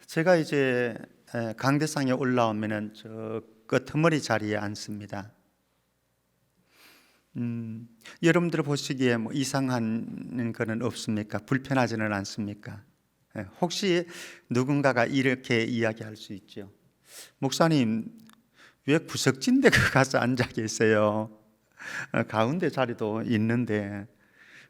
제가 이제 강대상에 올라오면은 저 끄트머리 자리에 앉습니다. 여러분들 보시기에 뭐 이상한 거는 없습니까? 불편하지는 않습니까? 혹시 누군가가 이렇게 이야기할 수 있죠. 목사님, 왜 구석진 데 가서 앉아 계세요? 가운데 자리도 있는데.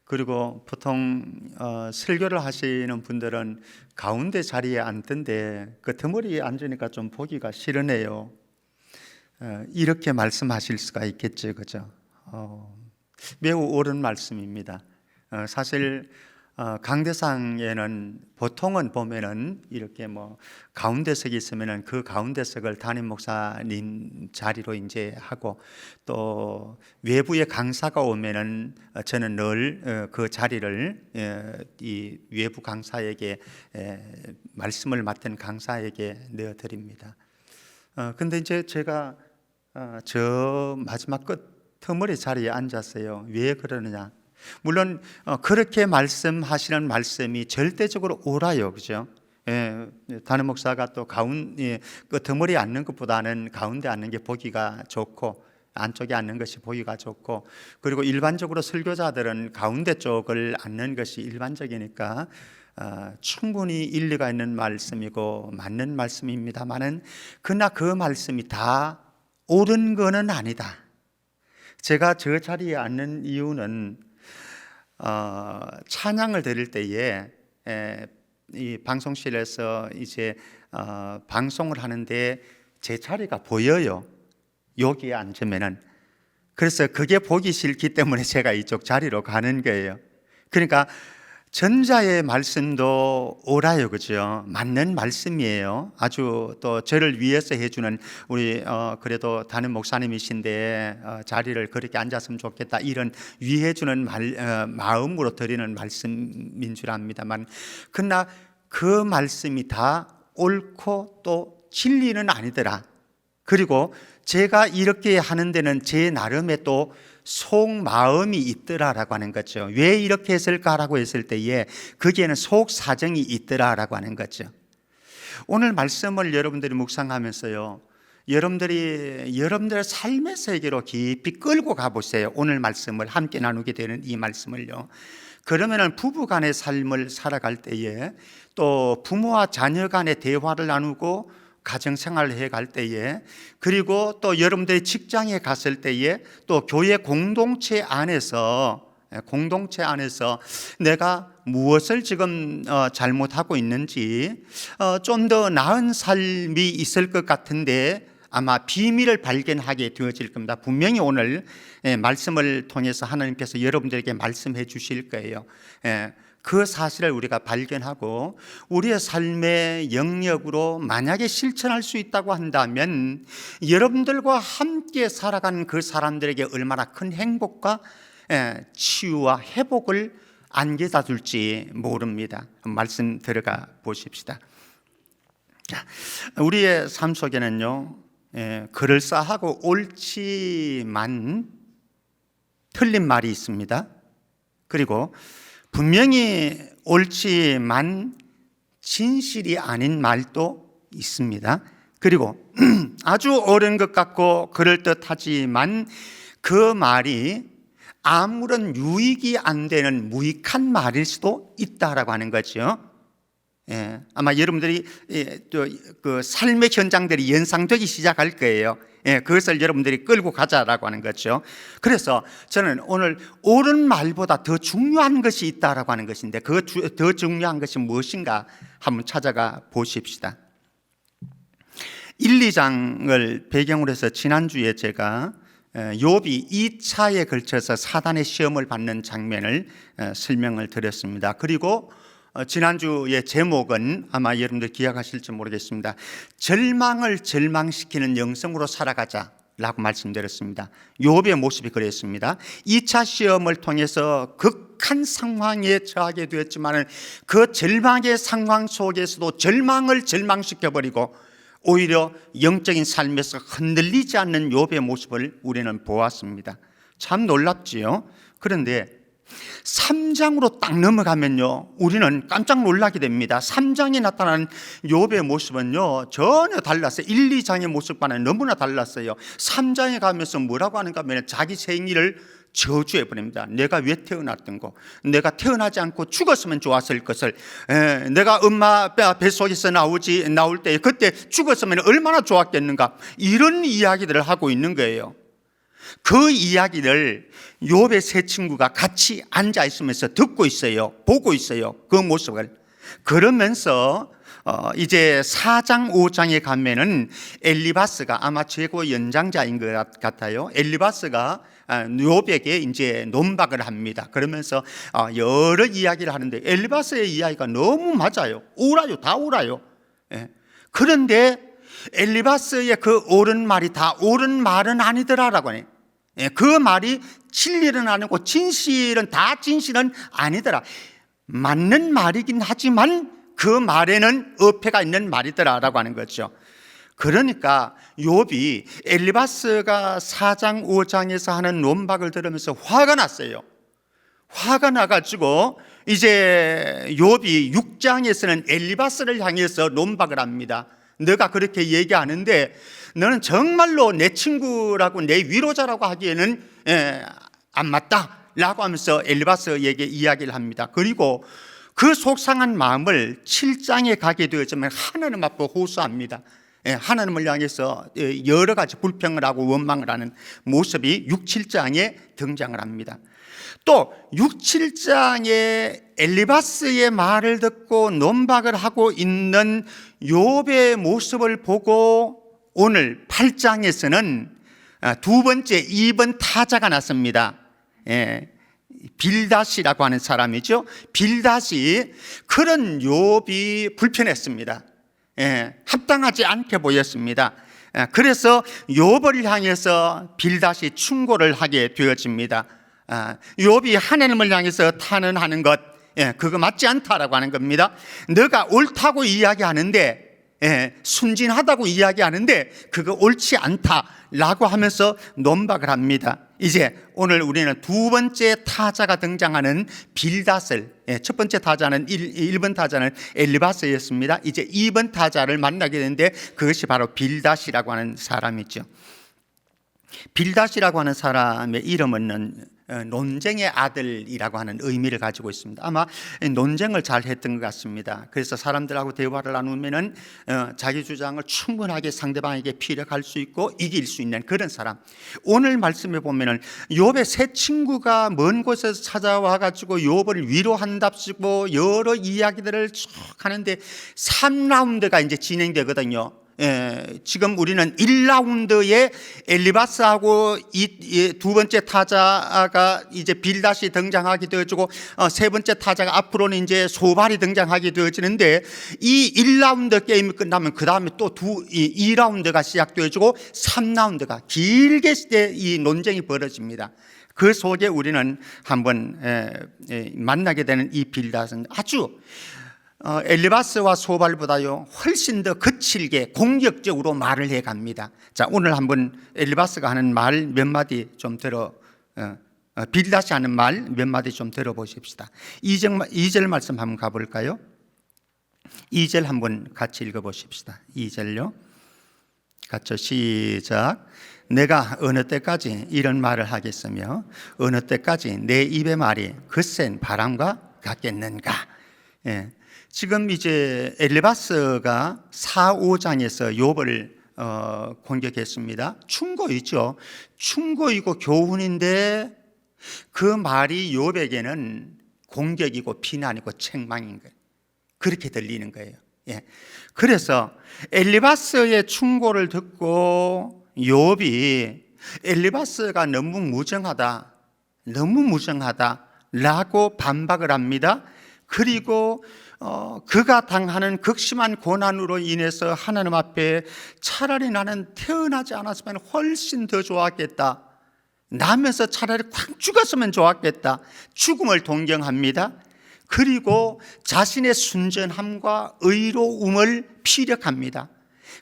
그리고 보통 설교를 하시는 분들은 가운데 자리에 앉던데 끄트머리에 앉으니까 좀 보기가 싫으네요. 이렇게 말씀하실 수가 있겠죠, 그죠? 매우 옳은 말씀입니다. 사실 강대상에는 보통은 보면은 이렇게 뭐 가운데석이 있으면은 그 가운데석을 담임 목사님 자리로 이제 하고, 또 외부의 강사가 오면은 저는 늘 그 자리를 이 외부 강사에게 말씀을 맡은 강사에게 내어 드립니다. 근데 이제 제가 저 마지막 끝머리 자리에 앉았어요. 왜 그러느냐? 물론 그렇게 말씀하시는 말씀이 절대적으로 옳아요, 그죠? 담임 목사가 또 끄트머리에 앉는 것보다는 가운데 앉는 게 보기가 좋고, 안쪽에 앉는 것이 보기가 좋고, 그리고 일반적으로 설교자들은 가운데 쪽을 앉는 것이 일반적이니까 충분히 일리가 있는 말씀이고 맞는 말씀입니다만은, 그러나 그 말씀이 다 옳은 거는 아니다. 제가 저 자리에 앉는 이유는 찬양을 드릴 때에 이 방송실에서 이제 방송을 하는데 제 자리가 보여요. 여기에 앉으면은. 그래서 그게 보기 싫기 때문에 제가 이쪽 자리로 가는 거예요. 그러니까 전자의 말씀도 옳아요, 그죠? 맞는 말씀이에요. 아주 또 저를 위해서 해주는 우리 그래도 담임 목사님이신데 자리를 그렇게 앉았으면 좋겠다, 이런 위해주는 마음으로 드리는 말씀인 줄 압니다만, 그러나 그 말씀이 다 옳고 또 진리는 아니더라. 그리고 제가 이렇게 하는 데는 제 나름의 또 속마음이 있더라라고 하는 거죠. 왜 이렇게 했을까라고 했을 때에 거기에는 속사정이 있더라라고 하는 거죠. 오늘 말씀을 여러분들이 묵상하면서요, 여러분들의 삶의 세계로 깊이 끌고 가보세요. 오늘 말씀을 함께 나누게 되는 이 말씀을요. 그러면은 부부 간의 삶을 살아갈 때에, 또 부모와 자녀 간의 대화를 나누고 가정생활을 해갈 때에, 그리고 또 여러분들이 직장에 갔을 때에, 또 교회 공동체 안에서 내가 무엇을 지금 잘못하고 있는지, 좀 더 나은 삶이 있을 것 같은데 아마 비밀을 발견하게 되어질 겁니다. 분명히 오늘 말씀을 통해서 하나님께서 여러분들에게 말씀해 주실 거예요. 그 사실을 우리가 발견하고 우리의 삶의 영역으로 만약에 실천할 수 있다고 한다면, 여러분들과 함께 살아가는 그 사람들에게 얼마나 큰 행복과 치유와 회복을 안겨다 줄지 모릅니다. 말씀 들어가 보십시다. 우리의 삶 속에는요, 그럴싸하고 옳지만 틀린 말이 있습니다. 그리고 분명히 옳지만 진실이 아닌 말도 있습니다. 그리고 아주 옳은 것 같고 그럴듯하지만 그 말이 아무런 유익이 안 되는 무익한 말일 수도 있다라고 하는 거죠. 아마 여러분들이 그 삶의 현장들이 연상되기 시작할 거예요. 그것을 여러분들이 끌고 가자라고 하는 거죠. 그래서 저는 오늘 옳은 말보다 더 중요한 것이 있다라고 하는 것인데, 그 더 중요한 것이 무엇인가 한번 찾아가 보십시다. 1, 2장을 배경으로 해서 지난주에 제가 욥이 2차에 걸쳐서 사단의 시험을 받는 장면을 설명을 드렸습니다. 그리고 지난주의 제목은 아마 여러분들 기억하실지 모르겠습니다. 절망을 절망시키는 영성으로 살아가자라고 말씀드렸습니다. 욥의 모습이 그랬습니다. 2차 시험을 통해서 극한 상황에 처하게 되었지만 그 절망의 상황 속에서도 절망을 절망시켜버리고 오히려 영적인 삶에서 흔들리지 않는 욥의 모습을 우리는 보았습니다. 참 놀랍지요. 그런데 3장으로 딱 넘어가면요, 우리는 깜짝 놀라게 됩니다. 3장에 나타난 욥의 모습은요 전혀 달랐어요. 1, 2장의 모습과는 너무나 달랐어요. 3장에 가면서 뭐라고 하는가 하면 자기 생일을 저주해 버립니다. 내가 왜 태어났던 거, 내가 태어나지 않고 죽었으면 좋았을 것을, 내가 엄마 뱃속에서 나올 때 그때 죽었으면 얼마나 좋았겠는가, 이런 이야기들을 하고 있는 거예요. 그 이야기를 욥의 세 친구가 같이 앉아 있으면서 듣고 있어요. 보고 있어요. 그 모습을. 그러면서 이제 4장 5장에 가면은 엘리바스가 아마 최고 연장자인 것 같아요. 엘리바스가 욥에게 이제 논박을 합니다. 그러면서 여러 이야기를 하는데 엘리바스의 이야기가 너무 맞아요. 옳아요. 다 옳아요. 그런데 엘리바스의 그 옳은 말이 다 옳은 말은 아니더라라고 해요. 그 말이 진리는 아니고 진실은 다 진실은 아니더라. 맞는 말이긴 하지만 그 말에는 어폐가 있는 말이더라라고 하는 거죠. 그러니까 욥이 엘리바스가 4장 5장에서 하는 논박을 들으면서 화가 났어요. 화가 나가지고 이제 욥이 6장에서는 엘리바스를 향해서 논박을 합니다. 너가 그렇게 얘기하는데 너는 정말로 내 친구라고 내 위로자라고 하기에는 안 맞다 라고 하면서 엘리바스에게 이야기를 합니다. 그리고 그 속상한 마음을 7장에 가게 되었지만 하나님 앞에 호소합니다. 하나님을 향해서 여러 가지 불평을 하고 원망을 하는 모습이 6, 7장에 등장을 합니다. 또 6, 7장에 엘리바스의 말을 듣고 논박을 하고 있는 욥의 모습을 보고 오늘 8장에서는 두 번째 2번 타자가 났습니다. 빌닷이라고 하는 사람이죠. 빌닷이 그런 욥이 불편했습니다. 합당하지 않게 보였습니다. 그래서 욥을 향해서 빌닷이 충고를 하게 되어집니다. 욥이 하나님을 향해서 탄원하는 것, 그거 맞지 않다라고 하는 겁니다. 너가 옳다고 이야기하는데, 순진하다고 이야기하는데 그거 옳지 않다라고 하면서 논박을 합니다. 이제 오늘 우리는 두 번째 타자가 등장하는 빌닷을, 첫 번째 타자는 1번 타자는 엘리바스였습니다. 이제 2번 타자를 만나게 되는데 그것이 바로 빌닷이라고 하는 사람이죠. 빌닷이라고 하는 사람의 이름은 논쟁의 아들이라고 하는 의미를 가지고 있습니다. 아마 논쟁을 잘 했던 것 같습니다. 그래서 사람들하고 대화를 나누면은 자기 주장을 충분하게 상대방에게 피력할 수 있고 이길 수 있는 그런 사람. 오늘 말씀에 보면은 욥의 세 친구가 먼 곳에서 찾아와 가지고 욥을 위로한답시고 여러 이야기들을 쭉 하는데 3라운드가 이제 진행되거든요. 지금 우리는 1라운드에 엘리바스하고 이 두 번째 타자가 이제 빌닷이 등장하게 되어지고 세 번째 타자가 앞으로는 이제 소발이 등장하게 되어지는데 이 1라운드 게임이 끝나면 그 다음에 또 2라운드가 시작되어지고 3라운드가 길게 이 논쟁이 벌어집니다. 그 속에 우리는 한번 만나게 되는 이 빌닷은 아주 엘리바스와 소발보다요 훨씬 더 거칠게 공격적으로 말을 해갑니다. 자, 오늘 한번 엘리바스가 하는 말 몇 마디 좀 빌닷이 하는 말 몇 마디 좀 들어보십시다. 2절 말씀 한번 가볼까요? 2절 한번 같이 읽어보십시다. 2절요. 같이 시작. 내가 어느 때까지 이런 말을 하겠으며 어느 때까지 내 입의 말이 거센 바람과 같겠는가. 지금 이제 엘리바스가 4, 5장에서 욥을 공격했습니다. 충고이죠. 충고이고 교훈인데 그 말이 욥에게는 공격이고 비난이고 책망인 거예요. 그렇게 들리는 거예요. 그래서 엘리바스의 충고를 듣고 욥이 엘리바스가 너무 무정하다라고 반박을 합니다. 그리고 그가 당하는 극심한 고난으로 인해서 하나님 앞에 차라리 나는 태어나지 않았으면 훨씬 더 좋았겠다, 나면서 차라리 콱 죽었으면 좋았겠다, 죽음을 동경합니다. 그리고 자신의 순전함과 의로움을 피력합니다.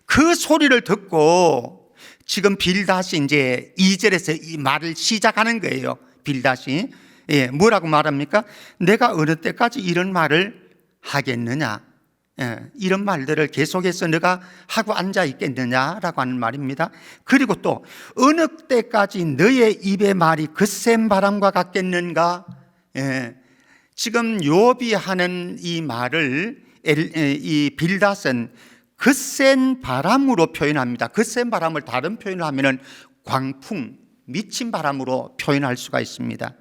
그 소리를 듣고 지금 빌닷이 이제 2절에서 이 말을 시작하는 거예요. 빌닷이 뭐라고 말합니까? 내가 어느 때까지 이런 말을 하겠느냐? 이런 말들을 계속해서 너가 하고 앉아 있겠느냐라고 하는 말입니다. 그리고 또 어느 때까지 너의 입의 말이 거센 바람과 같겠는가? 지금 욥이 하는 이 말을 이 빌닷은 거센 바람으로 표현합니다. 거센 바람을 다른 표현을 하면은 광풍, 미친 바람으로 표현할 수가 있습니다.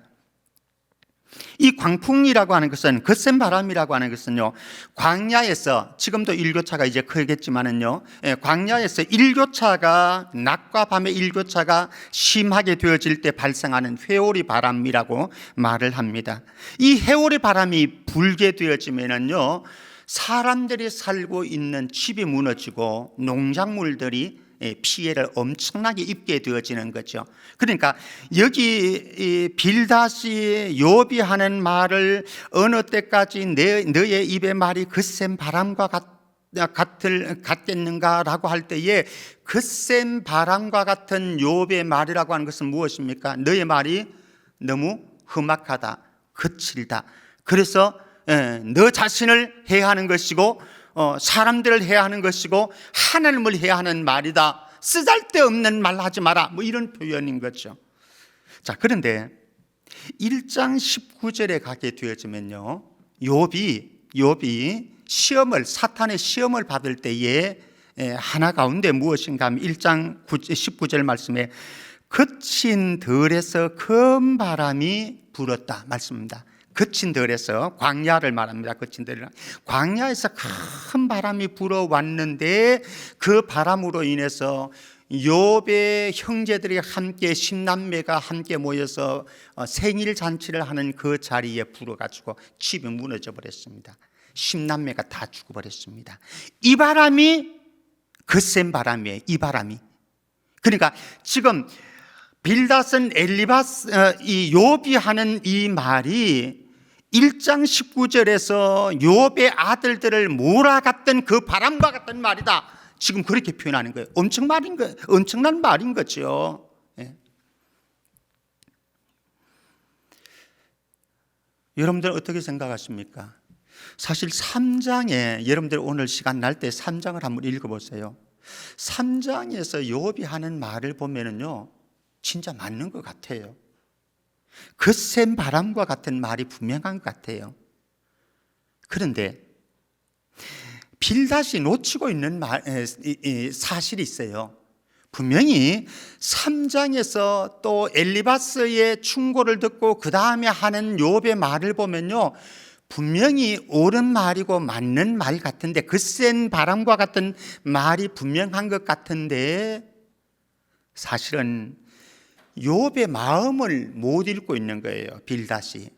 이 광풍이라고 하는 것은, 거센 바람이라고 하는 것은요, 광야에서, 지금도 일교차가 이제 크겠지만은요, 광야에서 일교차가, 낮과 밤의 일교차가 심하게 되어질 때 발생하는 회오리 바람이라고 말을 합니다. 이 회오리 바람이 불게 되어지면은요, 사람들이 살고 있는 집이 무너지고 농작물들이 피해를 엄청나게 입게 되어지는 거죠. 그러니까 여기 빌닷이 욥이 하는 말을 어느 때까지 너의 입의 말이 거센 바람과 같겠는가라고 할 때에, 거센 바람과 같은 욥의 말이라고 하는 것은 무엇입니까? 너의 말이 너무 험악하다, 거칠다. 그래서 너 자신을 해하는 것이고 사람들을 해야 하는 것이고 하나님을 해야 하는 말이다. 쓰잘데없는 말 하지 마라. 뭐 이런 표현인 거죠. 자, 그런데 1장 19절에 가게 되어지면요, 욥이 시험을, 사탄의 시험을 받을 때에 하나 가운데 무엇인가 하면 1장 19절 말씀에 거친 들에서 큰 바람이 불었다 말씀입니다. 거친 들에서, 광야를 말합니다. 거친 들이라, 광야에서 큰 바람이 불어왔는데 그 바람으로 인해서 욥의 형제들이 함께, 10남매가 함께 모여서 생일 잔치를 하는 그 자리에 불어가지고 집이 무너져 버렸습니다. 10남매가 다 죽어버렸습니다. 이 바람이 거센 바람이에요. 이 바람이. 그러니까 지금 빌닷은 이 욥이 하는 이 말이 1장 19절에서 욥의 아들들을 몰아갔던 그 바람과 같은 말이다. 지금 그렇게 표현하는 거예요. 엄청난 말인 거죠. 여러분들 어떻게 생각하십니까? 사실 3장에, 여러분들 오늘 시간 날 때 3장을 한번 읽어보세요. 3장에서 욥이 하는 말을 보면은요, 진짜 맞는 것 같아요. 거센 바람과 같은 말이 분명한 것 같아요. 그런데 빌닷이 놓치고 있는 사실이 있어요. 분명히 3장에서 또 엘리바스의 충고를 듣고 그 다음에 하는 욥의 말을 보면요, 분명히 옳은 말이고 맞는 말 같은데, 거센 바람과 같은 말이 분명한 것 같은데, 사실은 욥의 마음을 못 읽고 있는 거예요, 빌닷이.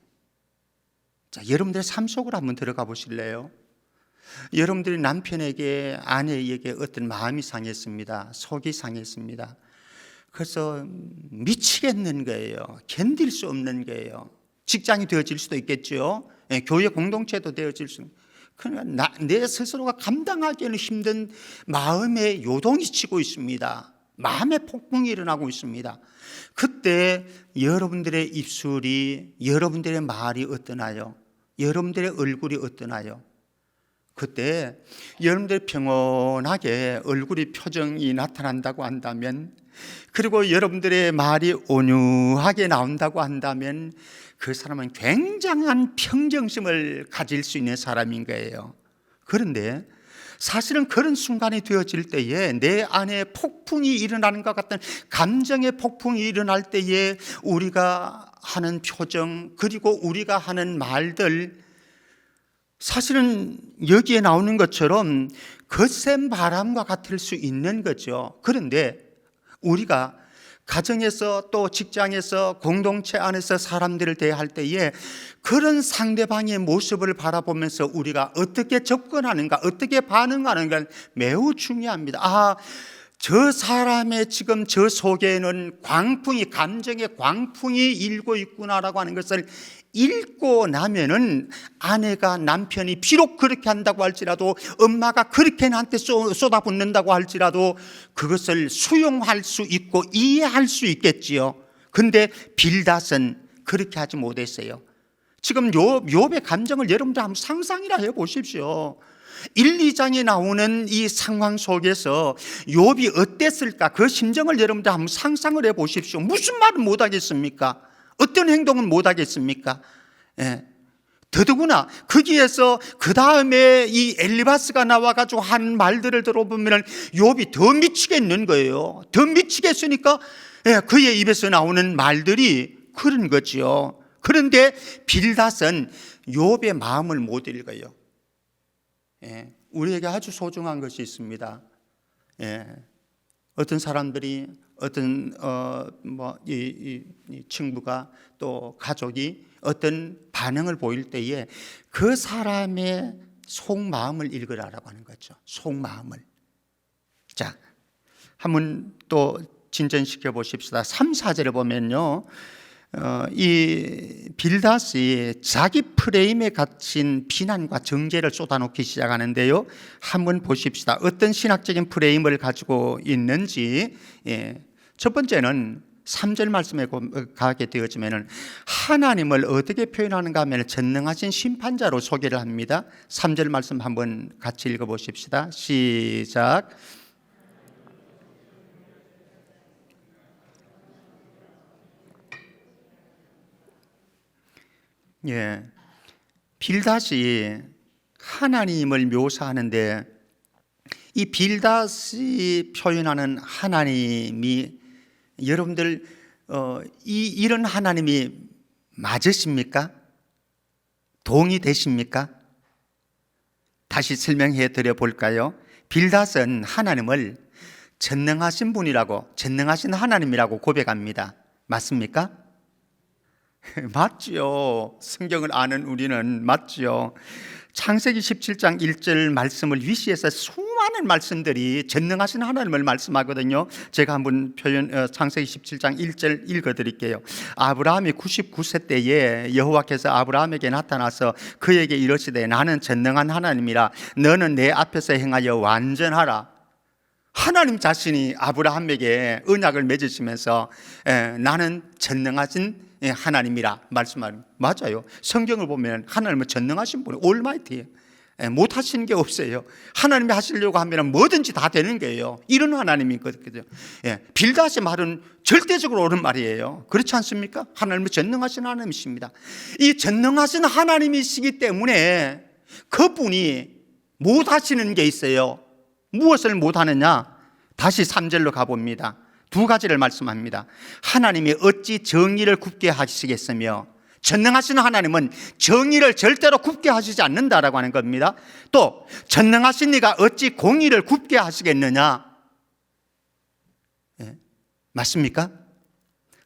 자, 여러분들의 삶 속으로 한번 들어가 보실래요? 여러분들이 남편에게, 아내에게 어떤 마음이 상했습니다. 속이 상했습니다. 그래서 미치겠는 거예요. 견딜 수 없는 거예요. 직장이 되어질 수도 있겠죠. 교회 공동체도 되어질 수. 그러니까 내 스스로가 감당하기에는 힘든 마음에 요동이 치고 있습니다. 마음의 폭풍이 일어나고 있습니다. 그때 여러분들의 입술이, 여러분들의 말이 어떠나요? 여러분들의 얼굴이 어떠나요? 그때 여러분들 평온하게 얼굴이, 표정이 나타난다고 한다면, 그리고 여러분들의 말이 온유하게 나온다고 한다면, 그 사람은 굉장한 평정심을 가질 수 있는 사람인 거예요. 그런데 사실은 그런 순간이 되어질 때에, 내 안에 폭풍이 일어나는 것 같은 감정의 폭풍이 일어날 때에 우리가 하는 표정, 그리고 우리가 하는 말들, 사실은 여기에 나오는 것처럼 거센 바람과 같을 수 있는 거죠. 그런데 우리가 가정에서, 또 직장에서, 공동체 안에서 사람들을 대할 때에 그런 상대방의 모습을 바라보면서 우리가 어떻게 접근하는가, 어떻게 반응하는가 매우 중요합니다. 저 사람의 지금 저 속에는 광풍이, 감정의 광풍이 일고 있구나라고 하는 것을 읽고 나면은, 아내가, 남편이 비록 그렇게 한다고 할지라도, 엄마가 그렇게 나한테 쏟아붓는다고 할지라도 그것을 수용할 수 있고 이해할 수 있겠지요. 근데 빌닷은 그렇게 하지 못했어요. 지금 욥의 감정을 여러분들 한번 상상이라 해보십시오. 1, 2장에 나오는 이 상황 속에서 욥이 어땠을까? 그 심정을 여러분들 한번 상상을 해보십시오. 무슨 말은 못하겠습니까? 어떤 행동은 못하겠습니까? 예. 더더구나 거기에서 그 다음에 이 엘리바스가 나와가지고 한 말들을 들어보면 욥이 더 미치겠는 거예요. 더 미치겠으니까 그의 입에서 나오는 말들이 그런 거지요. 그런데 빌닷은 욥의 마음을 못 읽어요. 우리에게 아주 소중한 것이 있습니다. 어떤 사람들이 어떤 이 친구가 또 가족이 어떤 반응을 보일 때에 그 사람의 속마음을 읽으라라고 하는 거죠. 속마음을. 자, 한번 또 진전시켜 보십시다. 3, 4절에 보면요, 이 빌닷이 자기 프레임에 갇힌 비난과 정죄를 쏟아놓기 시작하는데요. 한번 보십시다. 어떤 신학적인 프레임을 가지고 있는지. 첫 번째는 3절 말씀에 가게 되어지면 하나님을 어떻게 표현하는가 하면 전능하신 심판자로 소개를 합니다. 3절 말씀 한번 같이 읽어보십시다. 시작. 빌닷이 하나님을 묘사하는데 이 빌닷이 표현하는 하나님이 여러분들 이런 하나님이 맞으십니까? 동의되십니까? 다시 설명해 드려 볼까요? 빌닷은 하나님을 전능하신 분이라고, 전능하신 하나님이라고 고백합니다. 맞습니까? 맞지요. 성경을 아는 우리는 맞지요. 창세기 17장 1절 말씀을 위시해서 수많은 말씀들이 전능하신 하나님을 말씀하거든요. 제가 한번 창세기 17장 1절 읽어드릴게요. 아브라함이 99세 때에 여호와께서 아브라함에게 나타나서 그에게 이르시되 나는 전능한 하나님이라 너는 내 앞에서 행하여 완전하라. 하나님 자신이 아브라함에게 언약을 맺으시면서 나는 전능하신 하나님이라 말씀하는, 맞아요. 성경을 보면 하나님은 전능하신 분이 올마이티예요. 못하시는 게 없어요. 하나님이 하시려고 하면 뭐든지 다 되는 거예요. 이런 하나님이거든요. 빌닷의 말은 절대적으로 옳은 말이에요. 그렇지 않습니까? 하나님은 전능하신 하나님이십니다. 이 전능하신 하나님이시기 때문에 그분이 못하시는 게 있어요. 무엇을 못하느냐? 다시 3절로 가봅니다. 두 가지를 말씀합니다. 하나님이 어찌 정의를 굽게 하시겠으며, 전능하신 하나님은 정의를 절대로 굽게 하시지 않는다라고 하는 겁니다. 또 전능하신 네가 어찌 공의를 굽게 하시겠느냐? 맞습니까?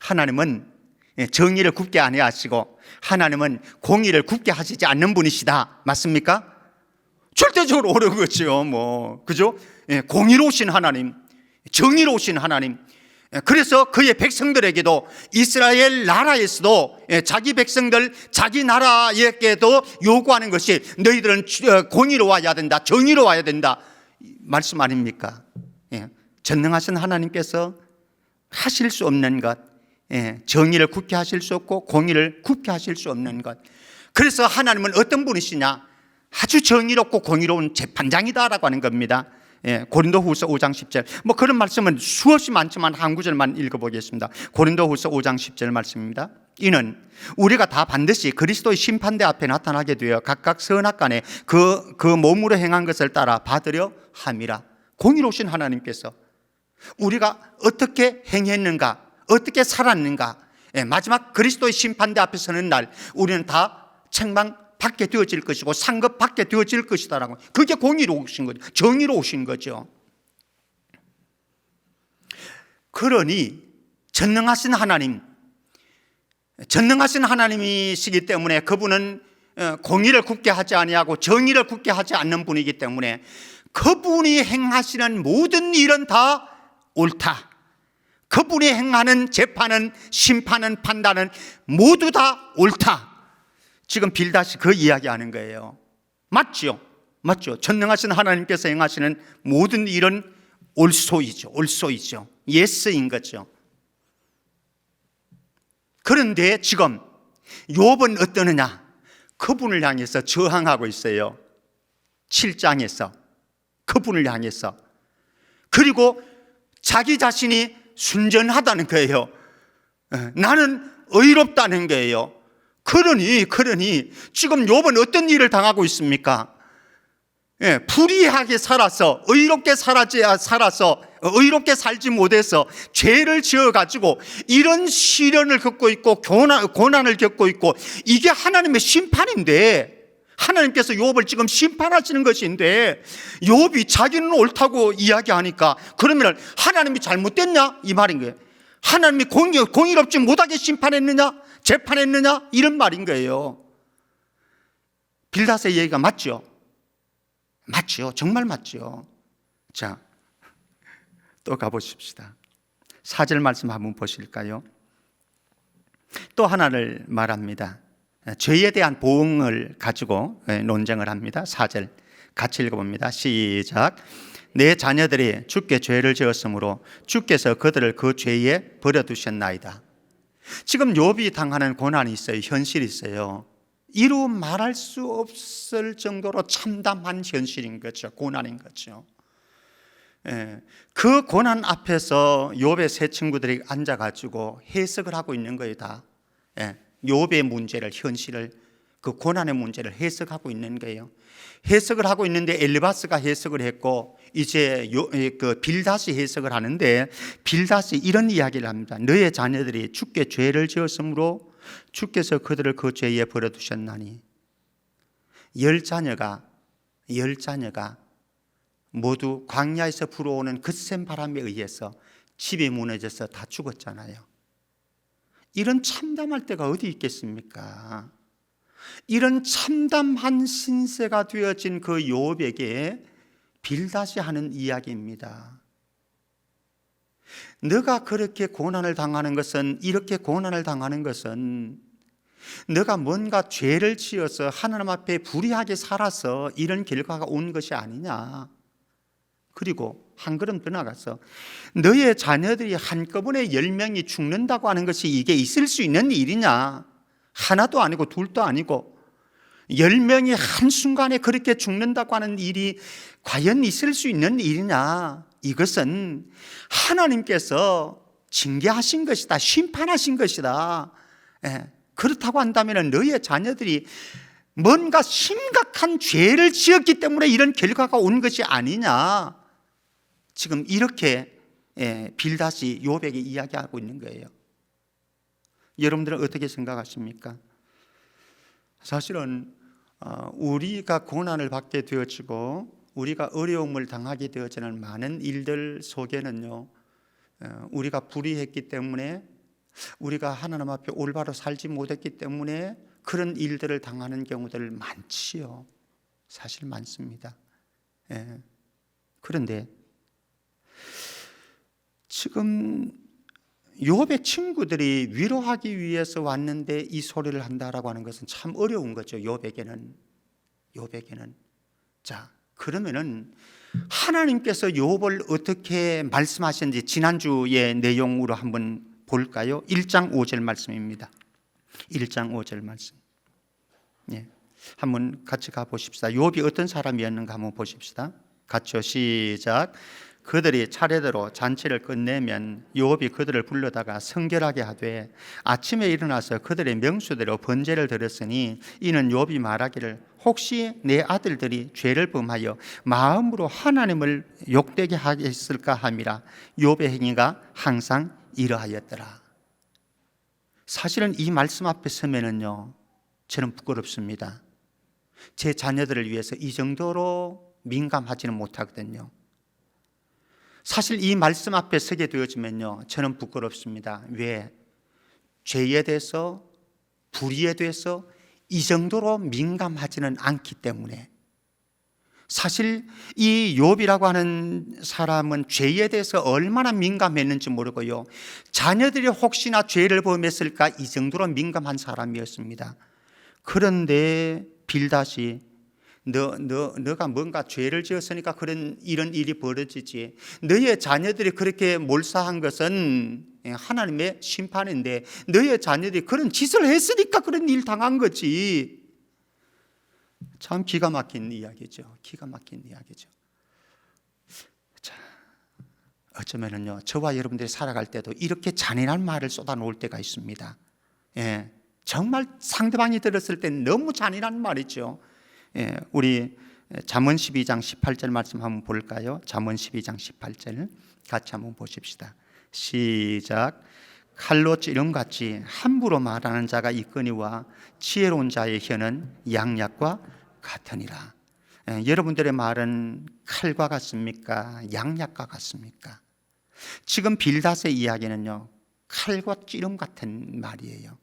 하나님은 정의를 굽게 안 하시고 하나님은 공의를 굽게 하시지 않는 분이시다. 맞습니까? 절대적으로 옳은 거죠. 그죠? 공의로우신 하나님, 정의로우신 하나님. 그래서 그의 백성들에게도 이스라엘 나라에서도 자기 백성들, 자기 나라에게도 요구하는 것이 너희들은 공의로워야 된다, 정의로워야 된다 말씀 아닙니까? 전능하신 하나님께서 하실 수 없는 것, 정의를 굳게 하실 수 없고 공의를 굳게 하실 수 없는 것. 그래서 하나님은 어떤 분이시냐? 아주 정의롭고 공의로운 재판장이다라고 하는 겁니다. 고린도후서 5장 10절. 그런 말씀은 수없이 많지만 한 구절만 읽어보겠습니다. 고린도후서 5장 10절 말씀입니다. 이는 우리가 다 반드시 그리스도의 심판대 앞에 나타나게 되어 각각 선악간에 그 몸으로 행한 것을 따라 받으려 함이라. 공의로우신 하나님께서 우리가 어떻게 행했는가, 어떻게 살았는가, 마지막 그리스도의 심판대 앞에 서는 날 우리는 다 책망 받게 되어질 것이고 상급 받게 되어질 것이다라고. 그게 공의로우신 거죠. 정의로우신 거죠. 그러니 전능하신 하나님, 전능하신 하나님이시기 때문에 그분은 공의를 굳게 하지 아니하고 정의를 굳게 하지 않는 분이기 때문에 그분이 행하시는 모든 일은 다 옳다. 그분이 행하는 재판은, 심판은, 판단은 모두 다 옳다. 지금 빌닷이 그 이야기하는 거예요. 맞죠? 맞죠? 전능하신 하나님께서 행하시는 모든 일은 옳소이죠. 옳소이죠. 예스인 거죠. 그런데 지금 욥은 어떠느냐? 그분을 향해서 저항하고 있어요. 7장에서 그분을 향해서. 그리고 자기 자신이 순전하다는 거예요. 나는 의롭다는 거예요. 그러니 지금 욥은 어떤 일을 당하고 있습니까? 불의하게 살아서, 의롭게 살지 못해서 죄를 지어가지고 이런 시련을 겪고 있고 고난을 겪고 있고, 이게 하나님의 심판인데, 하나님께서 욥을 지금 심판하시는 것인데, 욥이 자기는 옳다고 이야기하니까 그러면 하나님이 잘못됐냐? 이 말인 거예요. 하나님이 공의롭지 못하게 심판했느냐? 재판했느냐? 이런 말인 거예요. 빌닷의 얘기가 맞죠? 맞죠. 정말 맞죠. 자, 또 가보십시다. 4절 말씀 한번 보실까요? 또 하나를 말합니다. 죄에 대한 보응을 가지고 논쟁을 합니다. 4절 같이 읽어봅니다. 시작. 내 자녀들이 주께 죄를 지었으므로 주께서 그들을 그 죄에 버려두셨나이다. 지금 욥이 당하는 고난이 있어요. 현실이 있어요. 이루 말할 수 없을 정도로 참담한 현실인 거죠. 고난인 거죠. 그 고난 앞에서 욥의 세 친구들이 앉아가지고 해석을 하고 있는 거예요. 다 욥의 문제를, 현실을, 그 고난의 문제를 해석하고 있는 거예요. 해석을 하고 있는데 엘리바스가 해석을 했고, 이제 그 빌닷이 해석을 하는데, 빌닷이 이런 이야기를 합니다. 너의 자녀들이 주께 죄를 지었으므로 주께서 그들을 그 죄에 버려두셨나니. 10자녀가 모두 광야에서 불어오는 거센 바람에 의해서 집이 무너져서 다 죽었잖아요. 이런 참담할 때가 어디 있겠습니까? 이런 참담한 신세가 되어진 그 욥에게 빌닷이 하는 이야기입니다. 너가 그렇게 고난을 당하는 것은, 이렇게 고난을 당하는 것은 너가 뭔가 죄를 지어서 하나님 앞에 불의하게 살아서 이런 결과가 온 것이 아니냐. 그리고 한 걸음 더 나가서 너의 자녀들이 한꺼번에 10명이 죽는다고 하는 것이 이게 있을 수 있는 일이냐. 하나도 아니고 둘도 아니고 10명이 한순간에 그렇게 죽는다고 하는 일이 과연 있을 수 있는 일이냐. 이것은 하나님께서 징계하신 것이다. 심판하신 것이다. 그렇다고 한다면 너의 자녀들이 뭔가 심각한 죄를 지었기 때문에 이런 결과가 온 것이 아니냐. 지금 이렇게 빌닷이 욥에게 이야기하고 있는 거예요. 여러분들은 어떻게 생각하십니까? 사실은 우리가 고난을 받게 되어지고 우리가 어려움을 당하게 되어지는 많은 일들 속에는요, 우리가 불의했기 때문에, 우리가 하나님 앞에 올바로 살지 못했기 때문에 그런 일들을 당하는 경우들 많지요. 사실 많습니다. 그런데 지금 욥의 친구들이 위로하기 위해서 왔는데 이 소리를 한다라고 하는 것은 참 어려운 거죠. 욥에게는. 자, 그러면은 하나님께서 욥을 어떻게 말씀하셨는지 지난주의 내용으로 한번 볼까요? 1장 5절 말씀입니다. 1장 5절 말씀. 한번 같이 가보십시다. 욥이 어떤 사람이었는가 한번 보십시다. 같이요. 시작. 그들이 차례대로 잔치를 끝내면 욥이 그들을 불러다가 성결하게 하되 아침에 일어나서 그들의 명수대로 번제를 드렸으니 이는 욥이 말하기를 혹시 내 아들들이 죄를 범하여 마음으로 하나님을 욕되게 하겠을까 함이라. 욥의 행위가 항상 이러하였더라. 사실은 이 말씀 앞에 서면은요, 저는 부끄럽습니다. 제 자녀들을 위해서 이 정도로 민감하지는 못하거든요. 사실 이 말씀 앞에 서게 되어지면요, 저는 부끄럽습니다. 왜? 죄에 대해서, 불의에 대해서 이 정도로 민감하지는 않기 때문에. 사실 이 욥이라고 하는 사람은 죄에 대해서 얼마나 민감했는지 모르고요, 자녀들이 혹시나 죄를 범했을까 이 정도로 민감한 사람이었습니다. 그런데 빌닷이 너가 뭔가 죄를 지었으니까 이런 일이 벌어지지. 너의 자녀들이 그렇게 몰사한 것은 하나님의 심판인데 너의 자녀들이 그런 짓을 했으니까 그런 일 당한 거지. 참 기가 막힌 이야기죠. 기가 막힌 이야기죠. 자, 어쩌면은요, 저와 여러분들이 살아갈 때도 이렇게 잔인한 말을 쏟아놓을 때가 있습니다. 예, 정말 상대방이 들었을 때 너무 잔인한 말이죠. 예, 우리 잠언 12장 18절 말씀 한번 볼까요? 잠언 12장 18절 같이 한번 보십시다. 시작. 칼로 찌름같이 함부로 말하는 자가 있거니와 지혜로운 자의 혀는 양약과 같으니라. 여러분들의 말은 칼과 같습니까? 양약과 같습니까? 지금 빌닷의 이야기는요, 칼과 찌름 같은 말이에요.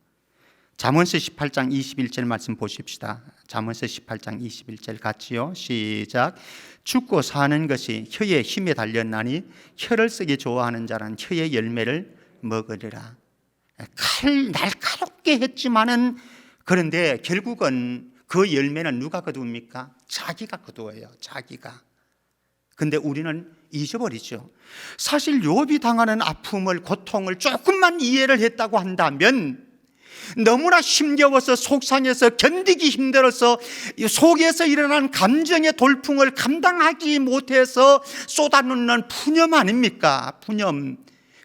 잠언서 18장 21절 말씀 보십시다. 잠언서 18장 21절 같이요. 시작. 죽고 사는 것이 혀의 힘에 달렸나니 혀를 쓰기 좋아하는 자는 혀의 열매를 먹으리라. 칼 날카롭게 했지만은 그런데 결국은 그 열매는 누가 거두입니까? 자기가 거두어요. 자기가. 근데 우리는 잊어버리죠. 사실 욥이 당하는 아픔을, 고통을 조금만 이해를 했다고 한다면 너무나 힘겨워서 속상해서 견디기 힘들어서 속에서 일어난 감정의 돌풍을 감당하지 못해서 쏟아놓는 푸념 아닙니까? 푸념.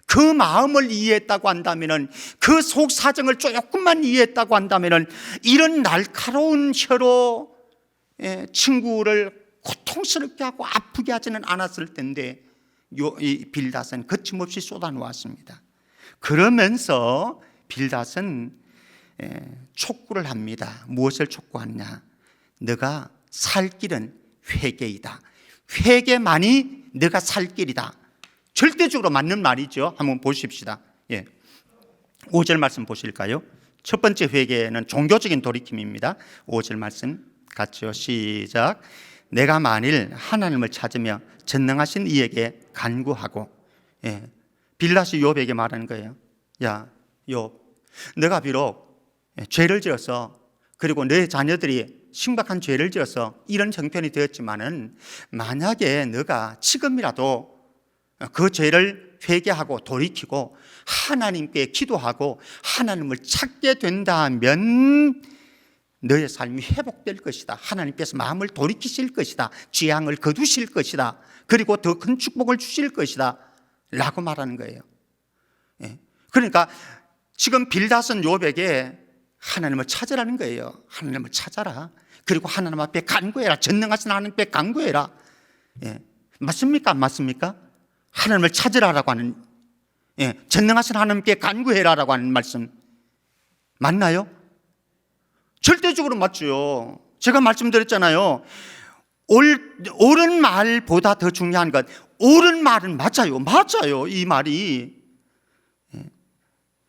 그 마음을 이해했다고 한다면, 그 속 사정을 조금만 이해했다고 한다면 이런 날카로운 혀로 친구를 고통스럽게 하고 아프게 하지는 않았을 텐데 이 빌닷은 거침없이 쏟아놓았습니다. 그러면서 빌닷은 촉구를 합니다. 무엇을 촉구하느냐? 너가 살 길은 회개이다. 회개만이 너가 살 길이다. 절대적으로 맞는 말이죠. 한번 보십시다. 5절 말씀 보실까요? 첫 번째 회개는 종교적인 돌이킴입니다. 5절 말씀 같이요. 시작. 내가 만일 하나님을 찾으며 전능하신 이에게 간구하고. 빌닷이 욥에게 말하는 거예요. 야, 욥, 너가 비록 죄를 지어서, 그리고 내 자녀들이 심각한 죄를 지어서 이런 형편이 되었지만은 만약에 너가 지금이라도 그 죄를 회개하고 돌이키고 하나님께 기도하고 하나님을 찾게 된다면 너의 삶이 회복될 것이다. 하나님께서 마음을 돌이키실 것이다. 재앙을 거두실 것이다. 그리고 더 큰 축복을 주실 것이다 라고 말하는 거예요. 그러니까 지금 빌닷은 욥에게 하나님을 찾으라는 거예요. 하나님을 찾아라. 그리고 하나님 앞에 간구해라. 전능하신 하나님께 간구해라. 맞습니까? 안 맞습니까? 하나님을 찾으라라고 하는, 전능하신 하나님께 간구해라라고 하는 말씀 맞나요? 절대적으로 맞죠. 제가 말씀드렸잖아요. 옳은 말보다 더 중요한 것, 옳은 말은 맞아요. 맞아요. 이 말이.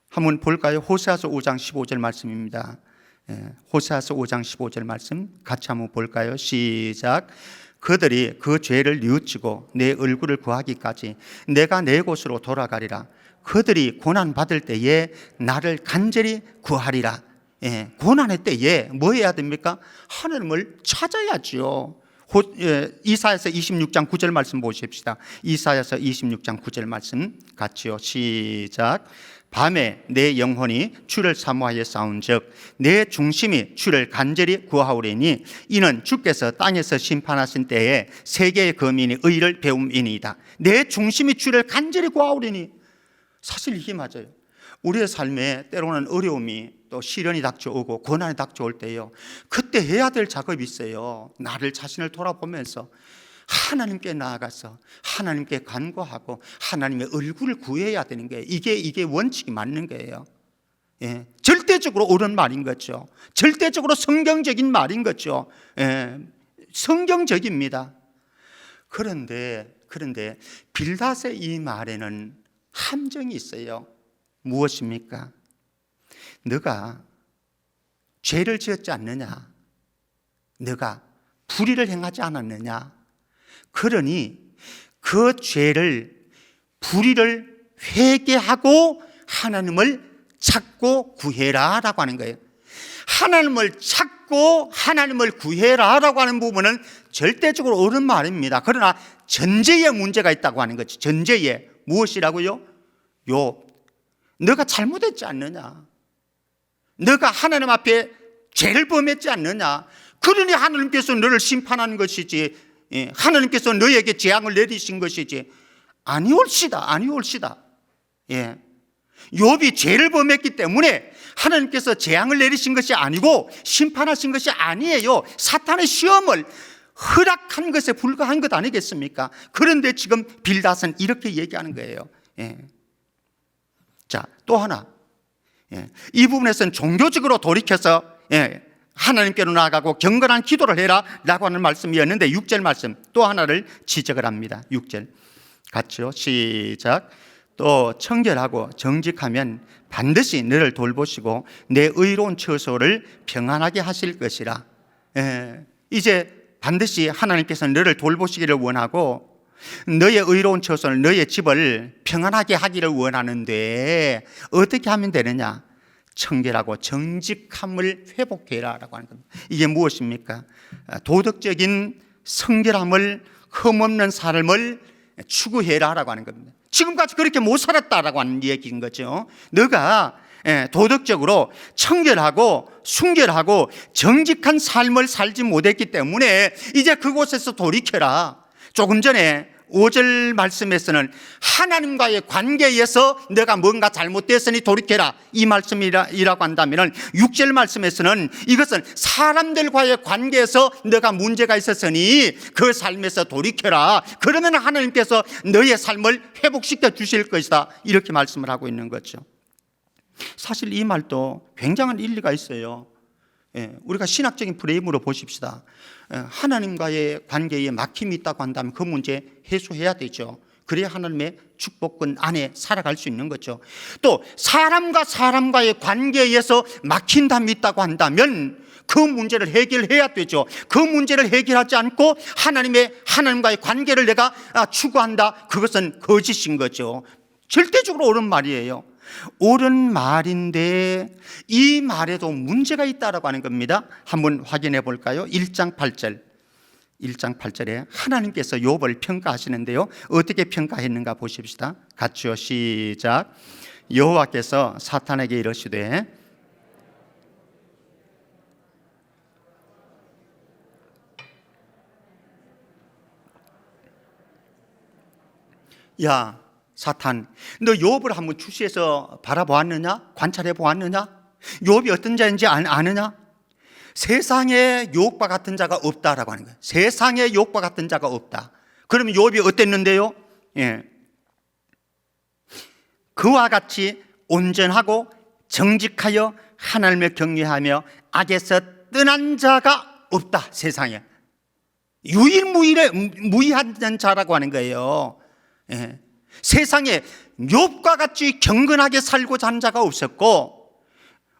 한번 볼까요? 호세아서 5장 15절 말씀입니다. 호세아서 5장 15절 말씀 같이 한번 볼까요? 시작. 그들이 그 죄를 뉘우치고 내 얼굴을 구하기까지 내가 내 곳으로 돌아가리라. 그들이 고난받을 때에 나를 간절히 구하리라. 고난의 때에 뭐 해야 됩니까? 하나님을 찾아야죠. 이사야서 26장 9절 말씀 보십시다. 이사야서 26장 9절 말씀 같이요. 시작. 밤에 내 영혼이 주를 사모하여 싸운즉 내 중심이 주를 간절히 구하오리니 이는 주께서 땅에서 심판하신 때에 세계의 거민이 의를 배움이니이다. 내 중심이 주를 간절히 구하오리니. 사실 이게 맞아요. 우리의 삶에 때로는 어려움이 또 시련이 닥쳐오고 고난이 닥쳐올 때요, 그때 해야 될 작업이 있어요. 나를 자신을 돌아보면서 하나님께 나아가서 하나님께 간구하고 하나님의 얼굴을 구해야 되는 게 이게 원칙이 맞는 거예요. 절대적으로 옳은 말인 거죠. 절대적으로 성경적인 말인 거죠. 성경적입니다. 그런데 빌닷의 이 말에는 함정이 있어요. 무엇입니까? 너가 죄를 지었지 않느냐? 너가 불의를 행하지 않았느냐? 그러니 그 죄를, 불의를 회개하고 하나님을 찾고 구해라 라고 하는 거예요. 하나님을 찾고 잡고 하나님을 구해라라고 하는 부분은 절대적으로 옳은 말입니다. 그러나 전제에 문제가 있다고 하는 거지. 전제에. 무엇이라고요? 너가 잘못했지 않느냐? 너가 하나님 앞에 죄를 범했지 않느냐? 그러니 하나님께서 너를 심판하는 것이지, 하나님께서 너에게 재앙을 내리신 것이지. 아니올시다. 욥이 죄를 범했기 때문에 하나님께서 재앙을 내리신 것이 아니고 심판하신 것이 아니에요. 사탄의 시험을 허락한 것에 불과한 것 아니겠습니까? 그런데 지금 빌닷은 이렇게 얘기하는 거예요. 자, 또 하나, 이 부분에서는 종교적으로 돌이켜서 하나님께로 나아가고 경건한 기도를 해라 라고 하는 말씀이었는데 6절 말씀 또 하나를 지적을 합니다. 6절 같이요. 시작. 또 청결하고 정직하면 반드시 너를 돌보시고 내 의로운 처소를 평안하게 하실 것이라. 이제 반드시 하나님께서 너를 돌보시기를 원하고 너의 의로운 처소를, 너의 집을 평안하게 하기를 원하는데 어떻게 하면 되느냐? 청결하고 정직함을 회복해라 라고 하는 겁니다. 이게 무엇입니까? 도덕적인 성결함을, 흠없는 삶을 추구해라 라고 하는 겁니다. 지금까지 그렇게 못 살았다라고 하는 얘기인 거죠. 너가 도덕적으로 청결하고 순결하고 정직한 삶을 살지 못했기 때문에 이제 그곳에서 돌이켜라. 조금 전에 5절 말씀에서는 하나님과의 관계에서 내가 뭔가 잘못됐으니 돌이켜라 이 말씀이라고 한다면 6절 말씀에서는 이것은 사람들과의 관계에서 내가 문제가 있었으니 그 삶에서 돌이켜라. 그러면 하나님께서 너의 삶을 회복시켜 주실 것이다 이렇게 말씀을 하고 있는 거죠. 사실 이 말도 굉장한 일리가 있어요. 우리가 신학적인 프레임으로 보십시다. 하나님과의 관계에 막힘이 있다고 한다면 그 문제 해소해야 되죠. 그래야 하나님의 축복권 안에 살아갈 수 있는 거죠. 또 사람과 사람과의 관계에서 막힌담이 있다고 한다면 그 문제를 해결해야 되죠. 그 문제를 해결하지 않고 하나님과의 관계를 내가 추구한다. 그것은 거짓인 거죠. 절대적으로 옳은 말이에요. 옳은 말인데 이 말에도 문제가 있다라고 하는 겁니다. 한번 확인해 볼까요? 1장 8절에 하나님께서 욥을 평가하시는데요. 어떻게 평가했는가 보십시다. 같이요. 시작. 여호와께서 사탄에게 이르시되 야 사탄, 너 욥을 한번 주시해서 바라보았느냐? 관찰해 보았느냐? 욥이 어떤 자인지 아느냐? 세상에 욥과 같은 자가 없다라고 하는 거예요. 세상에 욥과 같은 자가 없다. 그러면 욥이 어땠는데요? 그와 같이 온전하고 정직하여 하나님을 경외하며 악에서 떠난 자가 없다. 세상에 유일무이한 자라고 하는 거예요. 세상에 욥과 같이 경건하게 살고자 하는 자가 없었고,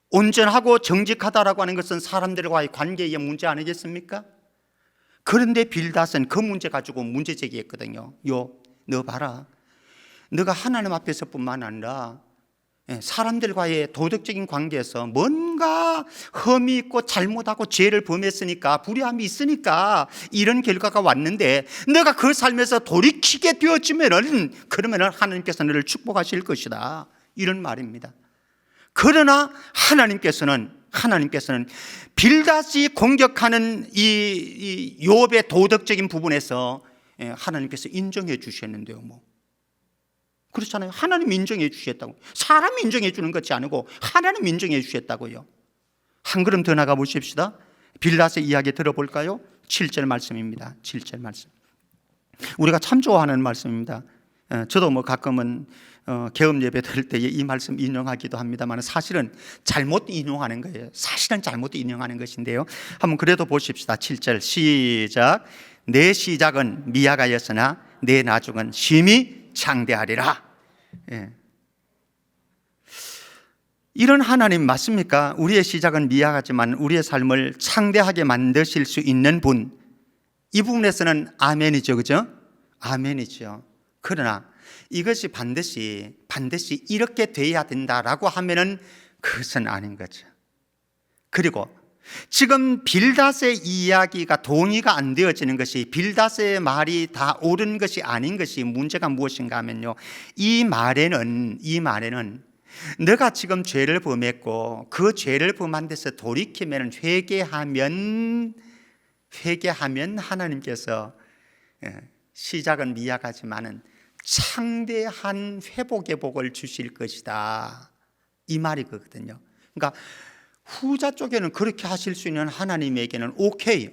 온전하고 정직하다라고 하는 것은 사람들과의 관계의 문제 아니겠습니까? 그런데 빌닷은 그 문제 가지고 문제 제기했거든요. 욥, 너 봐라. 너가 하나님 앞에서뿐만 아니라 사람들과의 도덕적인 관계에서 뭔가 흠이 있고 잘못하고 죄를 범했으니까, 불의함이 있으니까 이런 결과가 왔는데 너가 그 삶에서 돌이키게 되어지면은 그러면은 하나님께서 너를 축복하실 것이다. 이런 말입니다. 그러나 하나님께서는 빌닷이 공격하는 이 욥의 도덕적인 부분에서 하나님께서 인정해 주셨는데요. 그렇잖아요. 하나님 인정해 주셨다고. 사람이 인정해 주는 것이 아니고 하나님 인정해 주셨다고요. 한 걸음 더 나가 보십시다. 빌닷의 이야기 들어볼까요? 7절 말씀입니다. 7절 말씀. 우리가 참 좋아하는 말씀입니다. 저도 가끔은 개업 예배 드릴 때 이 말씀 인용하기도 합니다만 사실은 잘못 인용하는 거예요. 사실은 잘못 인용하는 것인데요. 한번 그래도 보십시다. 7절 시작. 내 시작은 미약하였으나 내 나중은 심히 창대하리라. 이런 하나님 맞습니까? 우리의 시작은 미약하지만 우리의 삶을 창대하게 만드실 수 있는 분. 이 부분에서는 아멘이죠. 그죠? 아멘이죠. 그러나 이것이 반드시 이렇게 돼야 된다라고 하면은 그것은 아닌 거죠. 그리고 지금 빌닷의 이야기가 동의가 안 되어지는 것이, 빌닷의 말이 다 옳은 것이 아닌 것이 문제가 무엇인가 하면요, 이 말에는 너가 지금 죄를 범했고 그 죄를 범한 데서 돌이키면 회개하면 하나님께서 시작은 미약하지만은 창대한 회복의 복을 주실 것이다, 이 말이거든요. 그러니까 후자 쪽에는 그렇게 하실 수 있는 하나님에게는 오케이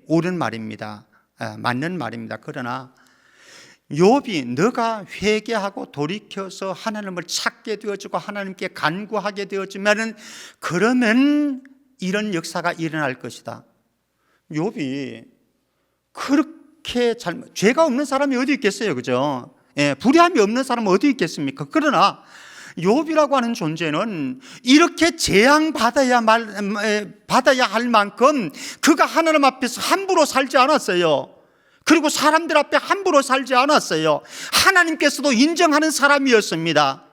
옳은 말입니다. 맞는 말입니다. 그러나 욥이 너가 회개하고 돌이켜서 하나님을 찾게 되어지고 하나님께 간구하게 되어지면은 그러면 이런 역사가 일어날 것이다. 욥이 그렇게 죄가 없는 사람이 어디 있겠어요, 그죠? 불의함이 없는 사람은 어디 있겠습니까? 그러나 욥이라고 하는 존재는 이렇게 재앙받아야 할 만큼 그가 하나님 앞에서 함부로 살지 않았어요. 그리고 사람들 앞에 함부로 살지 않았어요. 하나님께서도 인정하는 사람이었습니다.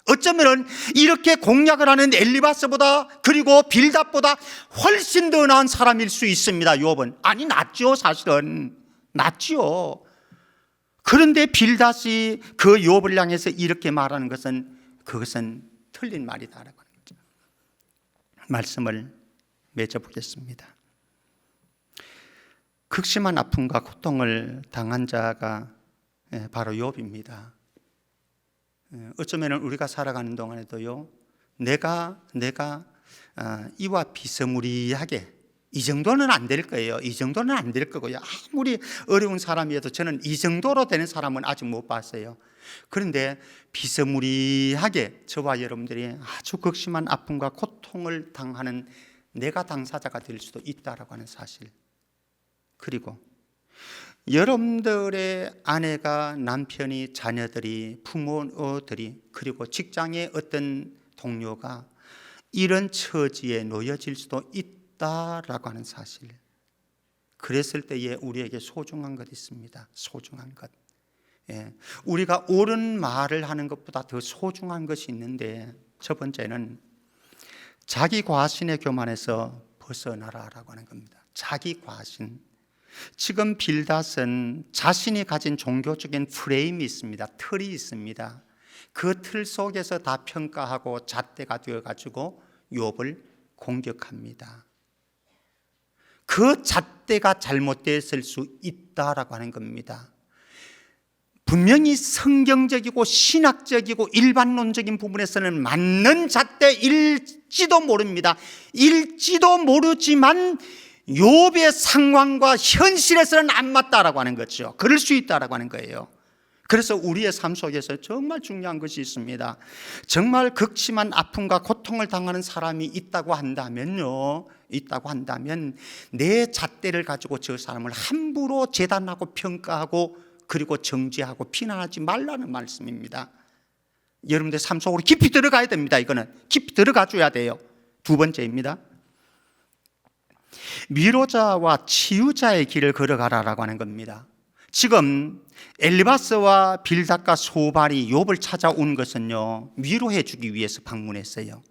어쩌면 이렇게 공략을 하는 엘리바스보다, 그리고 빌닷보다 훨씬 더 나은 사람일 수 있습니다. 욥은 아니 낫죠. 사실은 낫죠. 그런데 빌닷이 그 욥을 향해서 이렇게 말하는 것은, 그것은 틀린 말이다라고 하는 거죠. 말씀을 맺어보겠습니다. 극심한 아픔과 고통을 당한 자가 바로 욥입니다. 어쩌면 우리가 살아가는 동안에도요, 내가 이와 비스무리하게, 이 정도는 안 될 거예요. 이 정도는 안 될 거고요. 아무리 어려운 사람이어도 저는 이 정도로 되는 사람은 아직 못 봤어요. 그런데 비스무리하게 저와 여러분들이 아주 극심한 아픔과 고통을 당하는 내가 당사자가 될 수도 있다라고 하는 사실, 그리고 여러분들의 아내가, 남편이, 자녀들이, 부모들이, 그리고 직장의 어떤 동료가 이런 처지에 놓여질 수도 있다라고 하는 사실, 그랬을 때에 우리에게 소중한 것 있습니다. 소중한 것. 우리가 옳은 말을 하는 것보다 더 소중한 것이 있는데, 첫 번째는 자기 과신의 교만에서 벗어나라라고 하는 겁니다. 자기 과신. 지금 빌닷은 자신이 가진 종교적인 프레임이 있습니다. 틀이 있습니다. 그 틀 속에서 다 평가하고 잣대가 되어가지고 욥을 공격합니다. 그 잣대가 잘못됐을 수 있다라고 하는 겁니다. 분명히 성경적이고 신학적이고 일반론적인 부분에서는 맞는 잣대일지도 모릅니다. 일지도 모르지만 욥의 상황과 현실에서는 안 맞다라고 하는 거죠. 그럴 수 있다라고 하는 거예요. 그래서 우리의 삶 속에서 정말 중요한 것이 있습니다. 정말 극심한 아픔과 고통을 당하는 사람이 있다고 한다면 내 잣대를 가지고 저 사람을 함부로 재단하고 평가하고 그리고 정죄하고 비난하지 말라는 말씀입니다. 여러분들 삶 속으로 깊이 들어가야 됩니다. 이거는 깊이 들어가 줘야 돼요. 두 번째입니다. 위로자와 치유자의 길을 걸어가라라고 하는 겁니다. 지금 엘리바스와 빌닷과 소발이 욥을 찾아온 것은요, 위로해 주기 위해서 방문했어요.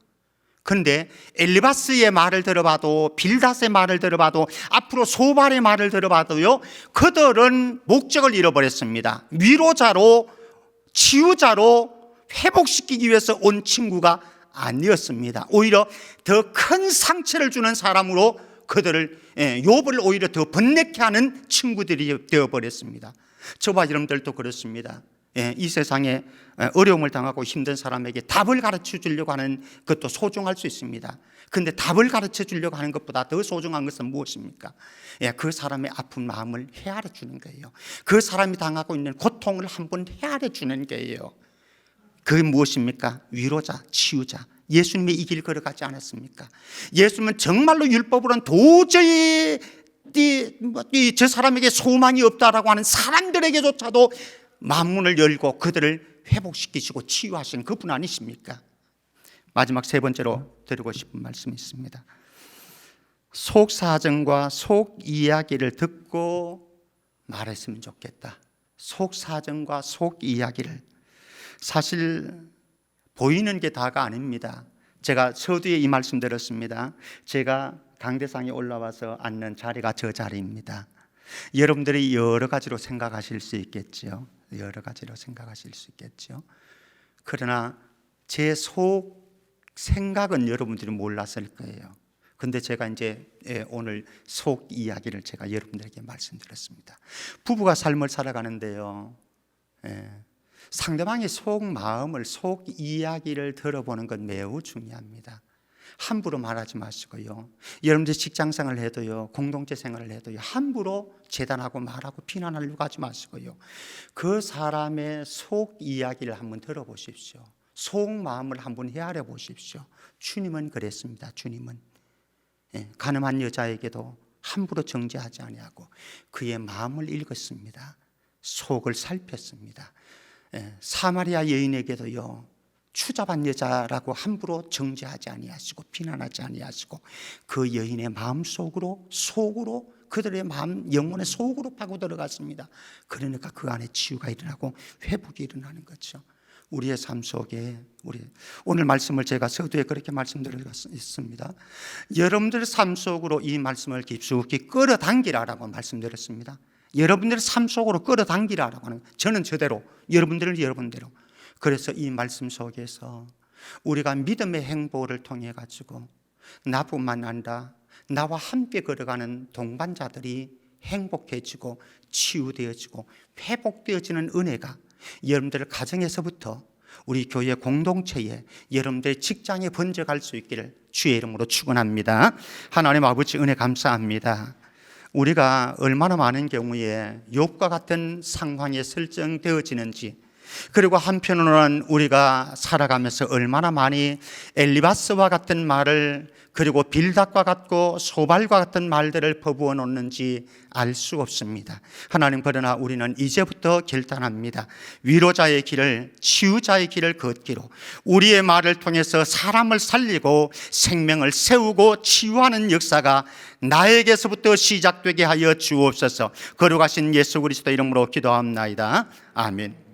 그런데 엘리바스의 말을 들어봐도, 빌닷의 말을 들어봐도, 앞으로 소발의 말을 들어봐도요, 그들은 목적을 잃어버렸습니다. 위로자로, 치유자로 회복시키기 위해서 온 친구가 아니었습니다. 오히려 더 큰 상처를 주는 사람으로 그들을, 욥을 오히려 더 번뇌케 하는 친구들이 되어버렸습니다. 저와 여러분들도 그렇습니다. 이 세상에 어려움을 당하고 힘든 사람에게 답을 가르쳐 주려고 하는 것도 소중할 수 있습니다. 그런데 답을 가르쳐 주려고 하는 것보다 더 소중한 것은 무엇입니까? 그 사람의 아픈 마음을 헤아려 주는 거예요. 그 사람이 당하고 있는 고통을 한번 헤아려 주는 거예요. 그게 무엇입니까? 위로자, 치유자. 예수님이 이 길 걸어가지 않았습니까? 예수님은 정말로 율법으로는 도저히 저 사람에게 소망이 없다라고 하는 사람들에게조차도 만문을 열고 그들을 회복시키시고 치유하시는 그분 아니십니까? 마지막 세 번째로 드리고 싶은 말씀이 있습니다. 속 사정과 속 이야기를 듣고 말했으면 좋겠다. 속 사정과 속 이야기를. 사실 보이는 게 다가 아닙니다. 제가 서두에 이 말씀 드렸습니다. 제가 강대상에 올라와서 앉는 자리가 저 자리입니다. 여러분들이 여러 가지로 생각하실 수 있겠죠. 여러 가지로 생각하실 수 있겠죠. 그러나 제 속 생각은 여러분들이 몰랐을 거예요. 근데 제가 이제 오늘 속 이야기를 제가 여러분들에게 말씀드렸습니다. 부부가 삶을 살아가는데요, 상대방의 속 마음을, 속 이야기를 들어보는 건 매우 중요합니다. 함부로 말하지 마시고요. 여러분들 직장 생활을 해도요, 공동체 생활을 해도요, 함부로 재단하고 말하고 비난하려고 하지 마시고요. 그 사람의 속 이야기를 한번 들어보십시오. 속 마음을 한번 헤아려 보십시오. 주님은 그랬습니다. 주님은 가늠한 여자에게도 함부로 정죄하지 아니하고 그의 마음을 읽었습니다. 속을 살폈습니다. 사마리아 여인에게도요, 추잡한 여자라고 함부로 정죄하지 아니하시고 비난하지 아니하시고 그 여인의 마음 속으로 그들의 마음 영혼의 속으로 파고 들어갔습니다. 그러니까 그 안에 치유가 일어나고 회복이 일어나는 거죠. 우리의 삶 속에 오늘 말씀을 제가 서두에 그렇게 말씀드렸습니다. 여러분들 삶 속으로 이 말씀을 깊숙이 끌어당기라라고 말씀드렸습니다. 여러분들의 삶 속으로 끌어당기라라고 하는, 저는 저대로, 여러분들은 여러분대로. 그래서 이 말씀 속에서 우리가 믿음의 행보를 통해 가지고 나뿐만 아니라 나와 함께 걸어가는 동반자들이 행복해지고 치유되어지고 회복되어지는 은혜가 여러분들 가정에서부터 우리 교회 공동체에, 여러분들 직장에 번져갈 수 있기를 주의 이름으로 축원합니다. 하나님 아버지 은혜 감사합니다. 우리가 얼마나 많은 경우에 욥과 같은 상황에 설정되어지는지, 그리고 한편으로는 우리가 살아가면서 얼마나 많이 엘리바스와 같은 말을, 그리고 빌닷과 같고 소발과 같은 말들을 퍼부어 놓는지 알 수 없습니다. 하나님, 그러나 우리는 이제부터 결단합니다. 위로자의 길을, 치유자의 길을 걷기로, 우리의 말을 통해서 사람을 살리고 생명을 세우고 치유하는 역사가 나에게서부터 시작되게 하여 주옵소서. 거룩하신 예수 그리스도 이름으로 기도합나이다. 아멘.